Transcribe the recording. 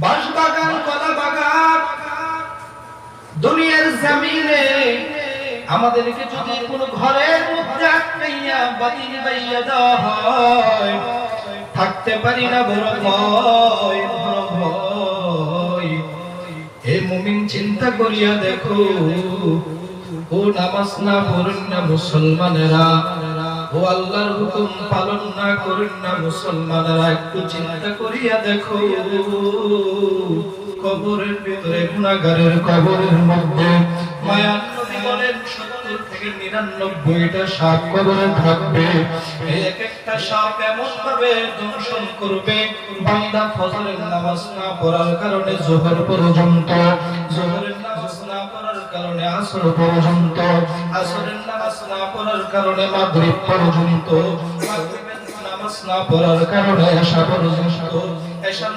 বাঁশ বাগান, কলা বাগান, দুনিয়ার জমিনে আমাদেরকে যদি কোনো ঘরের মধ্যে আটকাইয়া বাতি নিবাইয়া দেওয়া হয়, থাকতে পারি না, বড় ভয়, বড় ভয়। হে মুমিন, চিন্তা করিয়া দেখো, ও নামাজ না পড়েন না মুসলমানেরা, ও আল্লাহর হুকুম পালন না করেন না মুসলমানেরা, একটু চিন্তা করিয়া দেখো, কবরের ভিতরে, গুনাহগারের কবরের মধ্যে মায়ার নবী বলেন 70 থেকে 99টা সাপ কবরে থাকবে। এই এক একটা সাপ এমন ভাবে দংশন করবে, বান্দা ফজরের নামাজ না পড়ার কারণে যোহর পর্যন্ত, যোহরের নামাজ না পড়ার কারণে আসর পর্যন্ত, আসরের নামাজ না পড়ার কারণে মাগরিব পর্যন্ত, মাগরিবের নামাজ না পড়ার কারণে এশা পর্যন্ত, এশা